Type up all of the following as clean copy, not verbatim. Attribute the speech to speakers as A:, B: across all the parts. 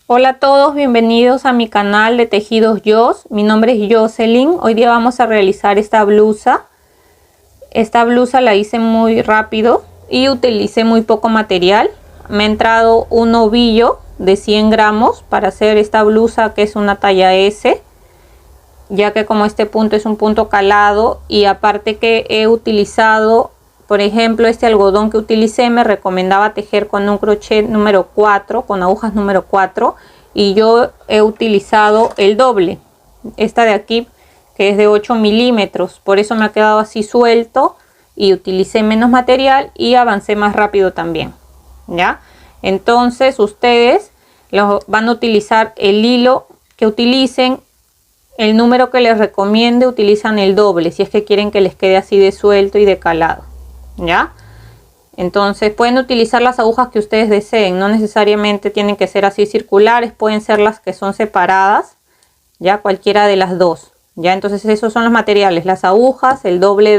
A: Hola a todos, bienvenidos a mi canal de Tejidos Jos. Mi nombre es Jocelyn. Hoy día vamos a realizar esta blusa. Esta blusa la hice muy rápido y utilicé muy poco material. Me ha entrado un ovillo de 100 gramos para hacer esta blusa, que es una talla S, ya que como este punto es un punto calado, y aparte que he utilizado, por ejemplo, este algodón que utilicé me recomendaba tejer con un crochet número 4, con agujas número 4, y yo he utilizado el doble, esta de aquí, que es de 8 milímetros, por eso me ha quedado así suelto y utilicé menos material y avancé más rápido también, ¿ya? Entonces ustedes van a utilizar el hilo que utilicen, el número que les recomiende, utilizan el doble si es que quieren que les quede así de suelto y de calado, ¿ya? Entonces pueden utilizar las agujas que ustedes deseen, no necesariamente tienen que ser así circulares, pueden ser las que son separadas, ya, cualquiera de las dos, ya. Entonces esos son los materiales, las agujas, el doble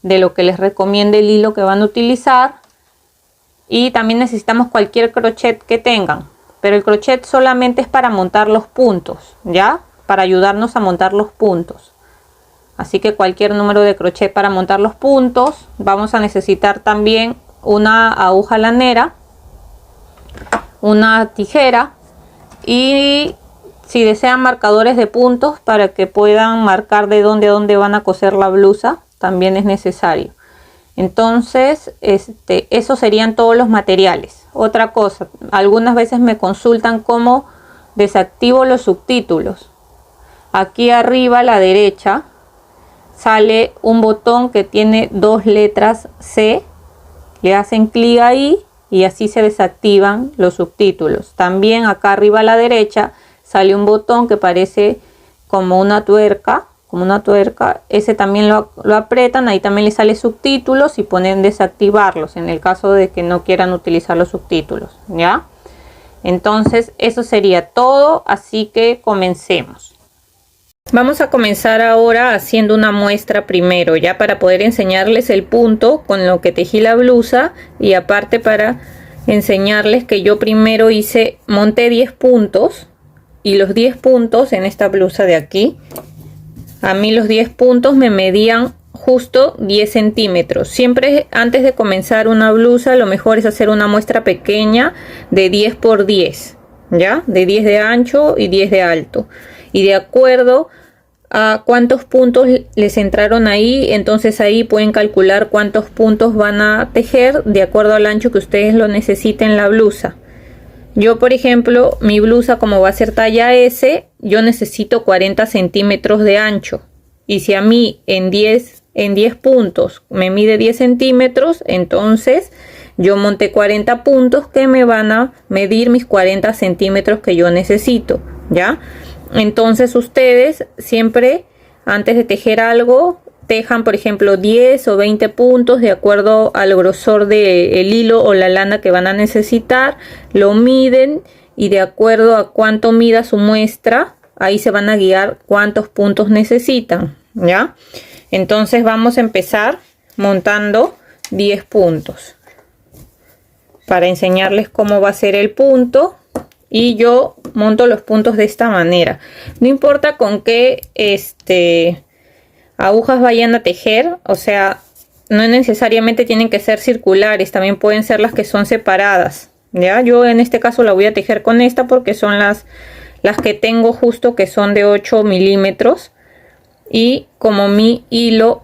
A: de lo que les recomiende el hilo que van a utilizar, y también necesitamos cualquier crochet que tengan, pero el crochet solamente es para montar los puntos, ya, para ayudarnos a montar los puntos. Así que cualquier número de crochet para montar los puntos. Vamos a necesitar también una aguja lanera, una tijera, y si desean marcadores de puntos para que puedan marcar de dónde a dónde van a coser la blusa, también es necesario. Entonces esos serían todos los materiales. Otra cosa, algunas veces me consultan cómo desactivo los subtítulos. Aquí arriba a la derecha sale un botón que tiene dos letras C, le hacen clic ahí y así se desactivan los subtítulos. También acá arriba a la derecha sale un botón que parece como una tuerca, ese también lo apretan, ahí también le sale subtítulos y ponen desactivarlos en el caso de que no quieran utilizar los subtítulos, ¿ya? Entonces eso sería todo, así que comencemos. Vamos a comenzar ahora haciendo una muestra primero, ya, para poder enseñarles el punto con lo que tejí la blusa, y aparte para enseñarles que yo primero monté 10 puntos, y los 10 puntos en esta blusa de aquí, a mí los 10 puntos me medían justo 10 centímetros. Siempre antes de comenzar una blusa lo mejor es hacer una muestra pequeña de 10 por 10, ya, de 10 de ancho y 10 de alto, y de acuerdo a cuántos puntos les entraron ahí, entonces ahí pueden calcular cuántos puntos van a tejer de acuerdo al ancho que ustedes lo necesiten la blusa. Yo, por ejemplo, mi blusa, como va a ser talla S, yo necesito 40 centímetros de ancho, y si a mí en 10 puntos me mide 10 centímetros, entonces yo monté 40 puntos que me van a medir mis 40 centímetros que yo necesito, ¿ya? Entonces ustedes siempre antes de tejer algo tejan, por ejemplo, 10 o 20 puntos de acuerdo al grosor del hilo o la lana que van a necesitar, lo miden y de acuerdo a cuánto mida su muestra, ahí se van a guiar cuántos puntos necesitan, ¿ya? Entonces vamos a empezar montando 10 puntos para enseñarles cómo va a ser el punto. Y yo monto los puntos de esta manera. No importa con qué agujas vayan a tejer, o sea, no necesariamente tienen que ser circulares, también pueden ser las que son separadas, ¿ya? Yo en este caso la voy a tejer con esta porque son las que tengo justo, que son de 8 milímetros, y como mi hilo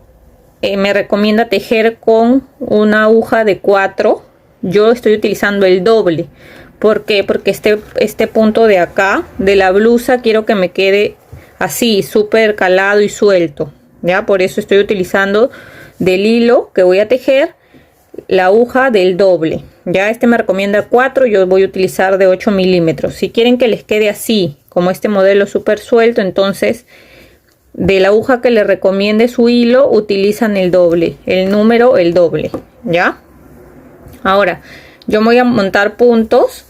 A: me recomienda tejer con una aguja de 4, yo estoy utilizando el doble. ¿Por qué? Porque este punto de acá de la blusa quiero que me quede así súper calado y suelto, ya, por eso estoy utilizando del hilo que voy a tejer la aguja del doble, ya. Me recomienda 4, yo voy a utilizar de 8 milímetros. Si quieren que les quede así como este modelo súper suelto, entonces de la aguja que les recomiende su hilo utilizan el doble, el número, el doble, ya. Ahora yo voy a montar puntos.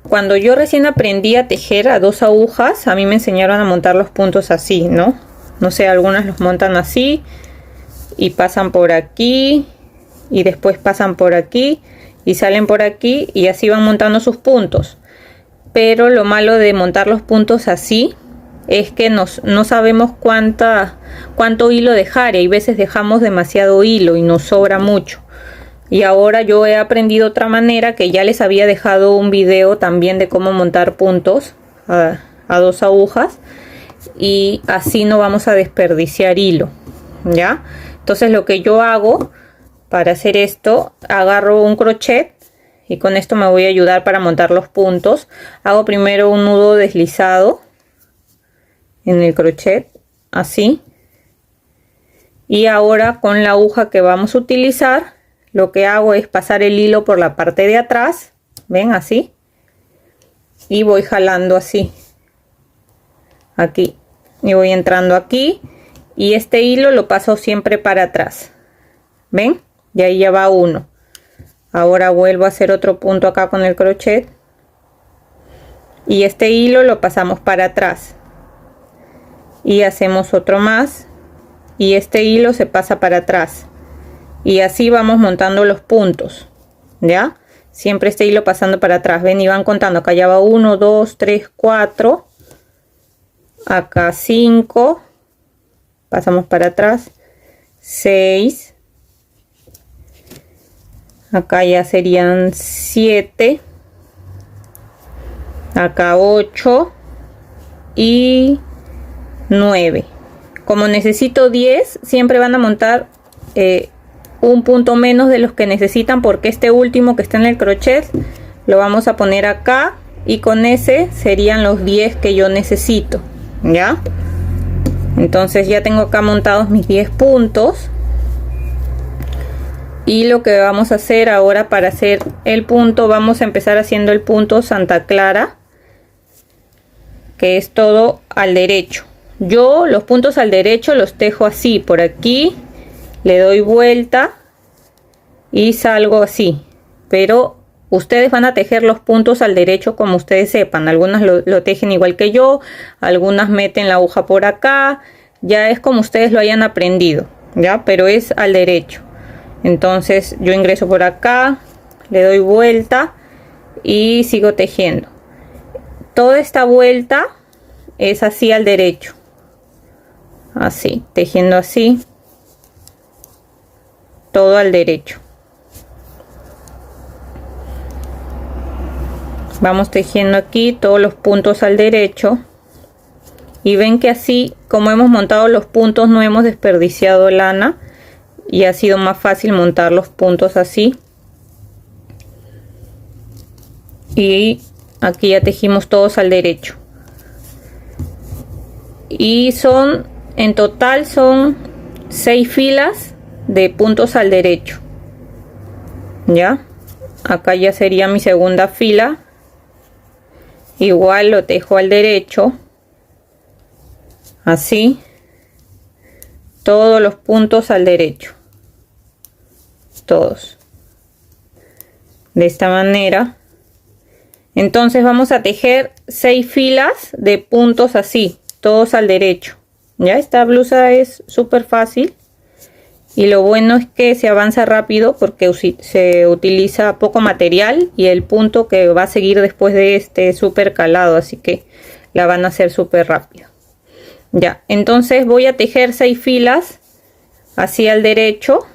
A: Cuando yo recién aprendí a tejer a 2 agujas, a mí me enseñaron a montar los puntos así, ¿no? No sé, algunas los montan así y pasan por aquí y después pasan por aquí y salen por aquí y así van montando sus puntos. pero lo malo de montar los puntos así es que no sabemos cuánto hilo dejar, y hay veces dejamos demasiado hilo y nos sobra mucho. Y ahora yo he aprendido otra manera, que ya les había dejado un video también de cómo montar puntos a 2 agujas, y así no vamos a desperdiciar hilo, ¿ya? Entonces lo que yo hago para hacer esto, agarro un crochet y con esto me voy a ayudar para montar los puntos. Hago primero un nudo deslizado en el crochet, así, y ahora con la aguja que vamos a utilizar, lo que hago es pasar el hilo por la parte de atrás, ven, así, y voy jalando así, aquí, y voy entrando aquí, y este hilo lo paso siempre para atrás, ven, y ahí ya va uno. Ahora vuelvo a hacer otro punto acá con el crochet, y este hilo lo pasamos para atrás, y hacemos otro más, y este hilo se pasa para atrás, y así vamos montando los puntos, ya, siempre este hilo pasando para atrás, ven, y van contando, acá ya va 1, 2, 3, 4, acá 5, pasamos para atrás, 6, acá ya serían 7, acá 8 y 9. Como necesito 10, siempre van a montar un punto menos de los que necesitan, porque este último que está en el crochet lo vamos a poner acá, y con ese serían los 10 que yo necesito, ¿ya? Entonces ya tengo acá montados mis 10 puntos, y lo que vamos a hacer ahora, para hacer el punto, vamos a empezar haciendo el punto Santa Clara, que es todo al derecho. Yo los puntos al derecho los tejo así, por aquí le doy vuelta y salgo así, pero ustedes van a tejer los puntos al derecho como ustedes sepan. Algunas lo tejen igual que yo, algunas meten la aguja por acá, ya es como ustedes lo hayan aprendido, ya, pero es al derecho. Entonces yo ingreso por acá, le doy vuelta y sigo tejiendo. Toda esta vuelta es así al derecho, así, tejiendo así, todo al derecho. Vamos tejiendo aquí todos los puntos al derecho, y ven que así como hemos montado los puntos no hemos desperdiciado lana, y ha sido más fácil montar los puntos así. Y aquí ya tejimos todos al derecho, y son, en total son 6 filas de puntos al derecho, ya. Acá ya sería mi segunda fila, igual lo tejo al derecho, así, todos los puntos al derecho, todos, de esta manera. Entonces vamos a tejer 6 filas de puntos así, todos al derecho. Ya, esta blusa es súper fácil, y lo bueno es que se avanza rápido porque se utiliza poco material, y el punto que va a seguir después de este es súper calado, así que la van a hacer súper rápido. Ya, entonces voy a tejer 6 filas así al derecho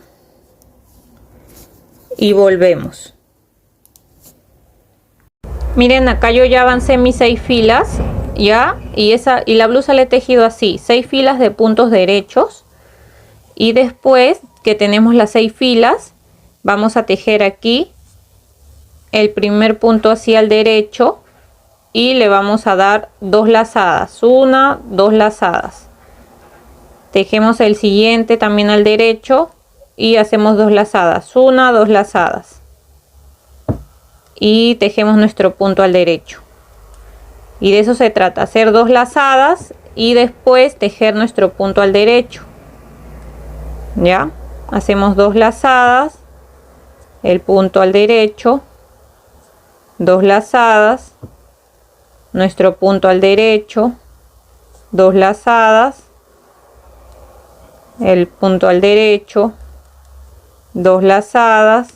A: y volvemos. Miren, acá yo ya avancé mis 6 filas, ya, y la blusa la he tejido así, 6 filas de puntos derechos, y después que tenemos las 6 filas vamos a tejer aquí el primer punto así al derecho, y le vamos a dar 2 lazadas, 1, 2 lazadas. Tejemos el siguiente también al derecho y hacemos 2 lazadas, 1, 2 lazadas, y tejemos nuestro punto al derecho. Y de eso se trata, hacer 2 lazadas y después tejer nuestro punto al derecho. Ya, hacemos 2 lazadas, el punto al derecho, 2 lazadas, nuestro punto al derecho, 2 lazadas, el punto al derecho, 2 lazadas.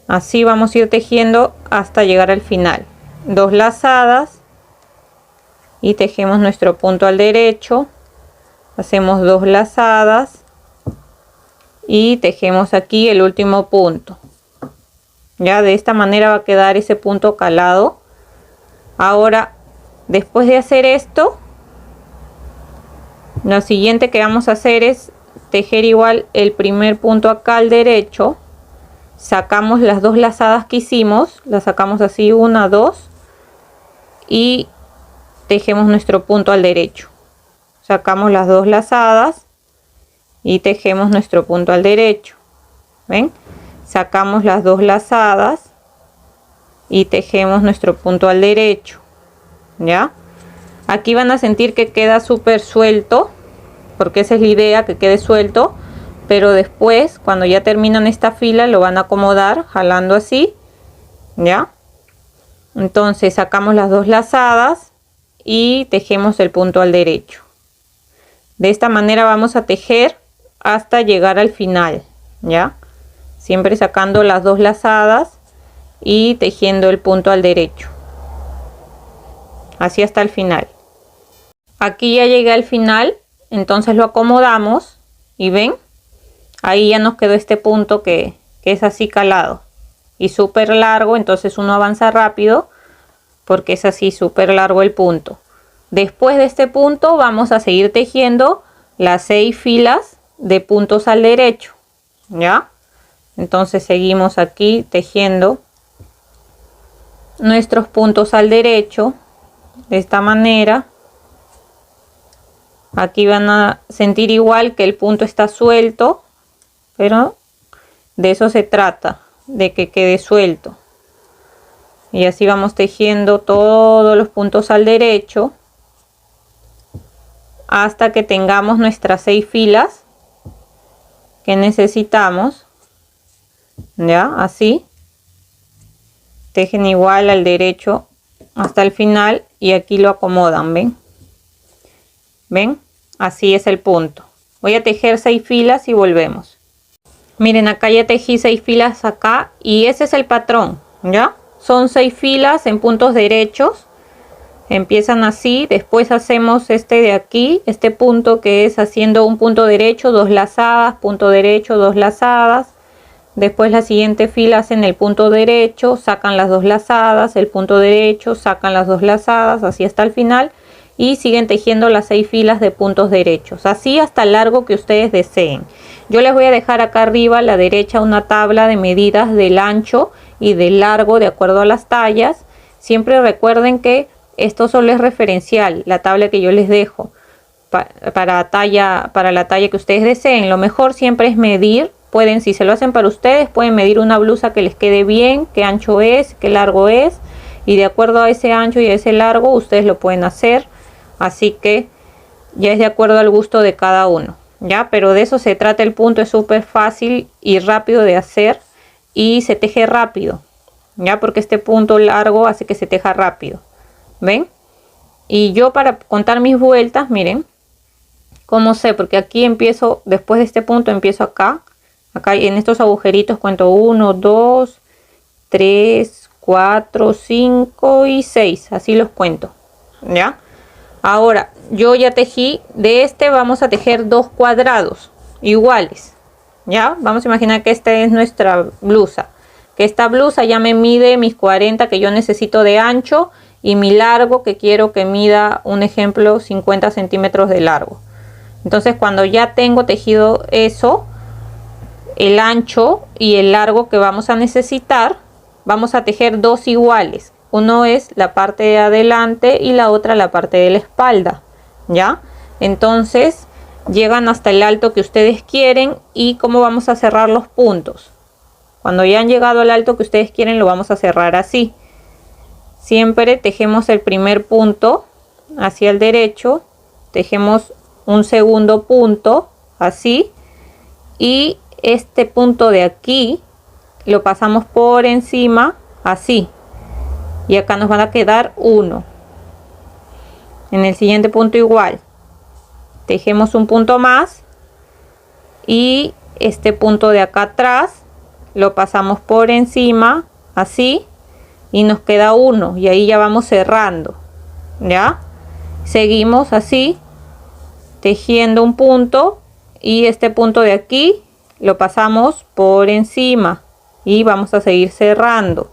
A: Así vamos a ir tejiendo hasta llegar al final. 2 lazadas y tejemos nuestro punto al derecho, hacemos 2 lazadas y tejemos aquí el último punto. Ya de esta manera va a quedar ese punto calado. Ahora, después de hacer esto, lo siguiente que vamos a hacer es tejer igual el primer punto acá al derecho. Sacamos las 2 lazadas que hicimos, las sacamos así, 1, 2, y tejemos nuestro punto al derecho. Sacamos las 2 lazadas y tejemos nuestro punto al derecho. ¿Ven? Sacamos las 2 lazadas y tejemos nuestro punto al derecho. ¿Ya? Aquí van a sentir que queda súper suelto, porque esa es la idea, que quede suelto. Pero después, cuando ya terminan esta fila, lo van a acomodar jalando así. ¿Ya? Entonces sacamos las 2 lazadas y tejemos el punto al derecho. De esta manera vamos a tejer hasta llegar al final. ¿Ya? Siempre sacando las 2 lazadas y tejiendo el punto al derecho. Así hasta el final. Aquí ya llegué al final, entonces lo acomodamos y ven, ahí ya nos quedó este punto que es así calado y súper largo, entonces uno avanza rápido porque es así súper largo el punto. Después de este punto vamos a seguir tejiendo las 6 filas de puntos al derecho. ¿Ya? Entonces seguimos aquí tejiendo nuestros puntos al derecho de esta manera. Aquí van a sentir igual que el punto está suelto, pero de eso se trata, de que quede suelto. Y así vamos tejiendo todos los puntos al derecho hasta que tengamos nuestras 6 filas que necesitamos. Ya, así tejen igual al derecho hasta el final y aquí lo acomodan. ¿Ven? Así es el punto. Voy a tejer 6 filas y volvemos. Miren, acá ya tejí 6 filas acá y ese es el patrón. ¿Ya? Son 6 filas en puntos derechos. Empiezan así, después hacemos este de aquí, este punto que es haciendo un punto derecho, 2 lazadas, punto derecho, 2 lazadas. Después la siguiente fila hacen el punto derecho, sacan las 2 lazadas, el punto derecho, sacan las 2 lazadas, así hasta el final. Y siguen tejiendo las 6 filas de puntos derechos, así hasta el largo que ustedes deseen. Yo les voy a dejar acá arriba a la derecha una tabla de medidas del ancho y del largo de acuerdo a las tallas. Siempre recuerden que esto solo es referencial, la tabla que yo les dejo para la talla que ustedes deseen. Lo mejor siempre es medir. Pueden, si se lo hacen para ustedes, pueden medir una blusa que les quede bien, qué ancho es, qué largo es, y de acuerdo a ese ancho y a ese largo ustedes lo pueden hacer. Así que ya es de acuerdo al gusto de cada uno, ya, pero de eso se trata el punto. Es súper fácil y rápido de hacer y se teje rápido, ya, porque este punto largo hace que se teja rápido. ¿Ven? Y yo, para contar mis vueltas, miren cómo sé, porque aquí empiezo, después de este punto empiezo acá en estos agujeritos cuento 1, 2, 3, 4, 5 y 6, así los cuento. ¿Ya? Ahora yo ya tejí de este, vamos a tejer 2 cuadrados iguales. Ya, vamos a imaginar que esta es nuestra blusa, que esta blusa ya me mide mis 40 que yo necesito de ancho y mi largo que quiero que mida, un ejemplo, 50 centímetros de largo. Entonces cuando ya tengo tejido eso, el ancho y el largo que vamos a necesitar, vamos a tejer 2 iguales. Uno es la parte de adelante y la otra la parte de la espalda. ¿Ya? Entonces llegan hasta el alto que ustedes quieren. ¿Y cómo vamos a cerrar los puntos? Cuando ya han llegado al alto que ustedes quieren, lo vamos a cerrar así. Siempre tejemos el primer punto hacia el derecho, tejemos un segundo punto así, y este punto de aquí lo pasamos por encima así, y acá nos van a quedar 1. En el siguiente punto igual tejemos un punto más y este punto de acá atrás lo pasamos por encima así, y nos queda uno, y ahí ya vamos cerrando. Ya seguimos así tejiendo un punto, y este punto de aquí lo pasamos por encima y vamos a seguir cerrando.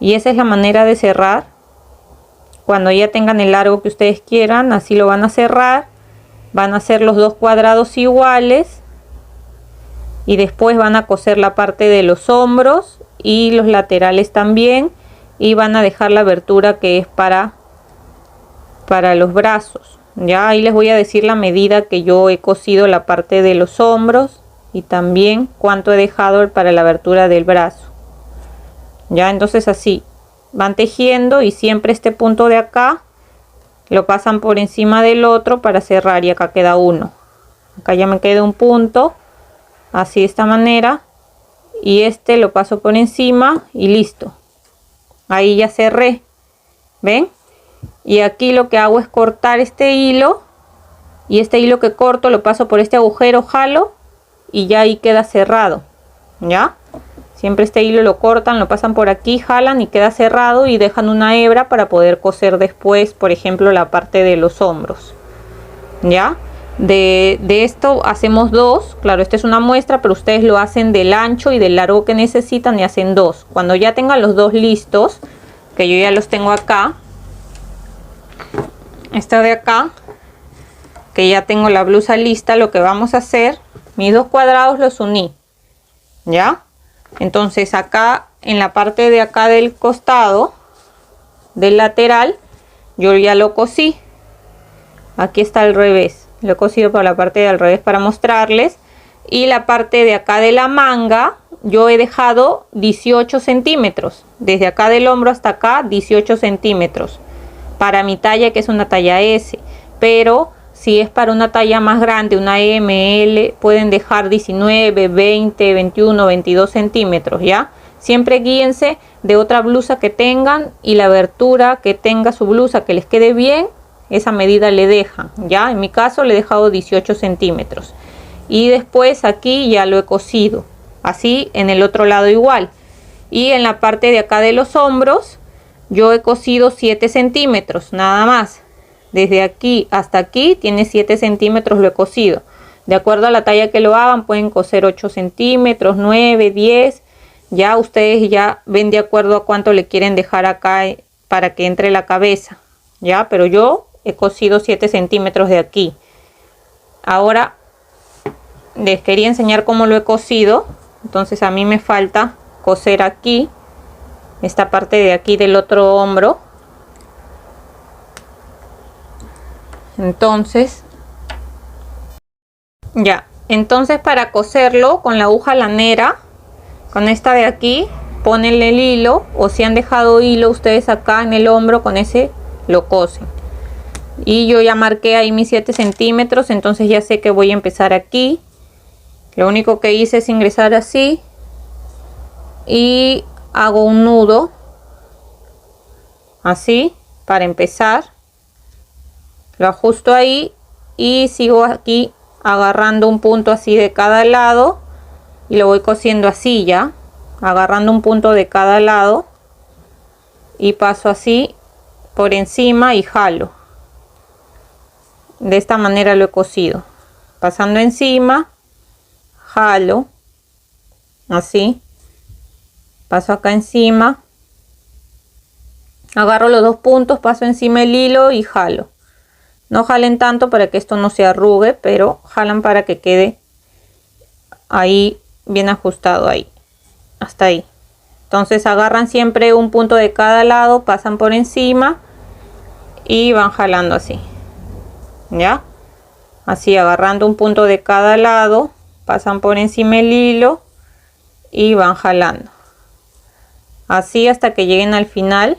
A: Y esa es la manera de cerrar. Cuando ya tengan el largo que ustedes quieran, así lo van a cerrar. Van a hacer los dos cuadrados iguales y después van a coser la parte de los hombros y los laterales también, y van a dejar la abertura que es para los brazos. Ya ahí les voy a decir la medida que yo he cosido la parte de los hombros y también cuánto he dejado para la abertura del brazo. Ya, entonces así van tejiendo y siempre este punto de acá lo pasan por encima del otro para cerrar, y acá queda uno. Acá ya me queda un punto, así de esta manera, y este lo paso por encima y listo. Ahí ya cerré, ¿ven? Y aquí lo que hago es cortar este hilo, y este hilo que corto lo paso por este agujero, jalo y ya ahí queda cerrado. Ya siempre este hilo lo cortan, lo pasan por aquí, jalan y queda cerrado, y dejan una hebra para poder coser después, por ejemplo, la parte de los hombros. Ya de esto hacemos dos. Claro, esta es una muestra, pero ustedes lo hacen del ancho y del largo que necesitan y hacen dos. Cuando ya tengan los dos listos, que yo ya los tengo acá, esta de acá, que ya tengo la blusa lista, lo que vamos a hacer, mis dos cuadrados los uní. Ya, entonces acá en la parte de acá del costado del lateral yo ya lo cosí. Aquí está al revés, lo he cosido por la parte de al revés para mostrarles. Y la parte de acá de la manga yo he dejado 18 centímetros, desde acá del hombro hasta acá 18 centímetros para mi talla, que es una talla S. Pero si es para una talla más grande, una M, L, pueden dejar 19, 20, 21, 22 centímetros, ¿ya? Siempre guíense de otra blusa que tengan, y la abertura que tenga su blusa que les quede bien, esa medida le dejan, ¿ya? En mi caso le he dejado 18 centímetros. Y después aquí ya lo he cosido. Así en el otro lado igual. Y en la parte de acá de los hombros, yo he cosido 7 centímetros, nada más. Desde aquí hasta aquí tiene 7 centímetros, lo he cosido. De acuerdo a la talla que lo hagan, pueden coser 8 centímetros, 9, 10. Ya ustedes ya ven de acuerdo a cuánto le quieren dejar acá para que entre la cabeza. Ya, pero yo he cosido 7 centímetros de aquí. Ahora les quería enseñar cómo lo he cosido. Entonces a mí me falta coser aquí, esta parte de aquí del otro hombro. Entonces para coserlo con la aguja lanera, con esta de aquí, ponen el hilo, o si han dejado hilo ustedes acá en el hombro, con ese lo cosen. Y yo ya marqué ahí mis 7 centímetros, entonces ya sé que voy a empezar aquí. Lo único que hice es ingresar así y hago un nudo así para empezar. Lo ajusto ahí y sigo aquí agarrando un punto así de cada lado y lo voy cosiendo así, ya agarrando un punto de cada lado, y paso así por encima y jalo. De esta manera lo he cosido, pasando encima, jalo así, paso acá encima, agarro los dos puntos, paso encima el hilo y jalo. No jalen tanto para que esto no se arrugue, pero jalan para que quede ahí bien ajustado, ahí, hasta ahí. Entonces agarran siempre un punto de cada lado, pasan por encima y van jalando así. Ya, así agarrando un punto de cada lado, pasan por encima el hilo y van jalando. Así hasta que lleguen al final.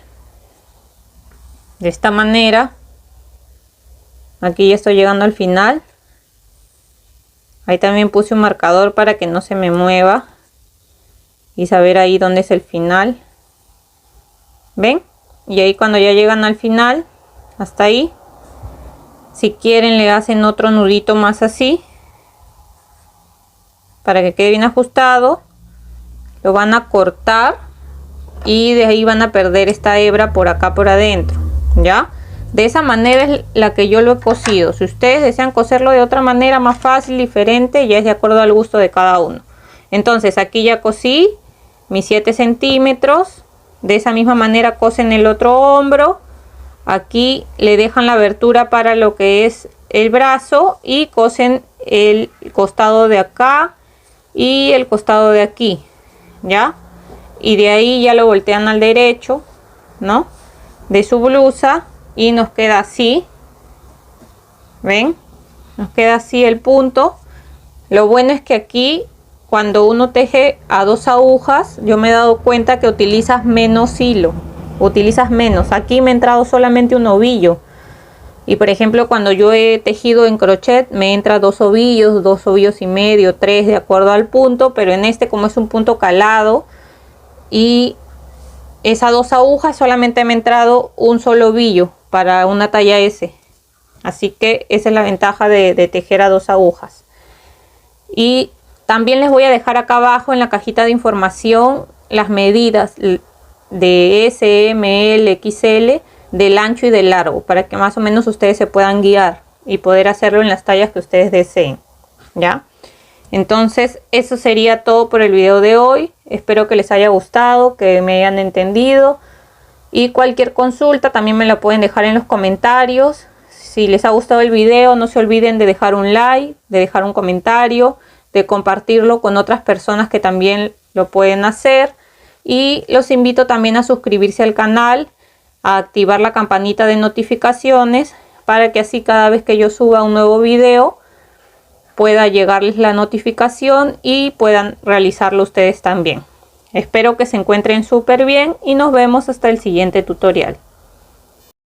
A: De esta manera. Aquí ya estoy llegando al final. Ahí también puse un marcador para que no se me mueva y saber ahí dónde es el final. ¿Ven? Y ahí cuando ya llegan al final, hasta ahí, si quieren le hacen otro nudito más así para que quede bien ajustado. Lo van a cortar y de ahí van a perder esta hebra por acá por adentro, ¿ya? De esa manera es la que yo lo he cosido. Si ustedes desean coserlo de otra manera más fácil, diferente, ya es de acuerdo al gusto de cada uno. Entonces aquí ya cosí mis 7 centímetros. De esa misma manera cosen el otro hombro. Aquí le dejan la abertura para lo que es el brazo y cosen el costado de acá y el costado de aquí, ¿ya? Y de ahí ya lo voltean al derecho, ¿no? De su blusa y nos queda así. ¿Ven? Nos queda así el punto. Lo bueno es que aquí, cuando uno teje a 2 agujas, yo me he dado cuenta que utilizas menos hilo. Utilizas menos. Aquí me ha entrado solamente un ovillo. Y por ejemplo, cuando yo he tejido en crochet, me entra 2 ovillos, 2 ovillos y medio, 3 de acuerdo al punto. Pero en este, como es un punto calado y esas 2 agujas, solamente me ha entrado un solo ovillo para una talla S. Así que esa es la ventaja de tejer a 2 agujas. Y también les voy a dejar acá abajo en la cajita de información las medidas de S, M, L, XL del ancho y del largo, para que más o menos ustedes se puedan guiar y poder hacerlo en las tallas que ustedes deseen, ¿ya? Entonces eso sería todo por el video de hoy. Espero que les haya gustado, que me hayan entendido, y cualquier consulta también me la pueden dejar en los comentarios. Si les ha gustado el video, no se olviden de dejar un like, de dejar un comentario, de compartirlo con otras personas que también lo pueden hacer. Y los invito también a suscribirse al canal, a activar la campanita de notificaciones, para que así cada vez que yo suba un nuevo video pueda llegarles la notificación y puedan realizarlo ustedes también. Espero que se encuentren súper bien y nos vemos hasta el siguiente tutorial.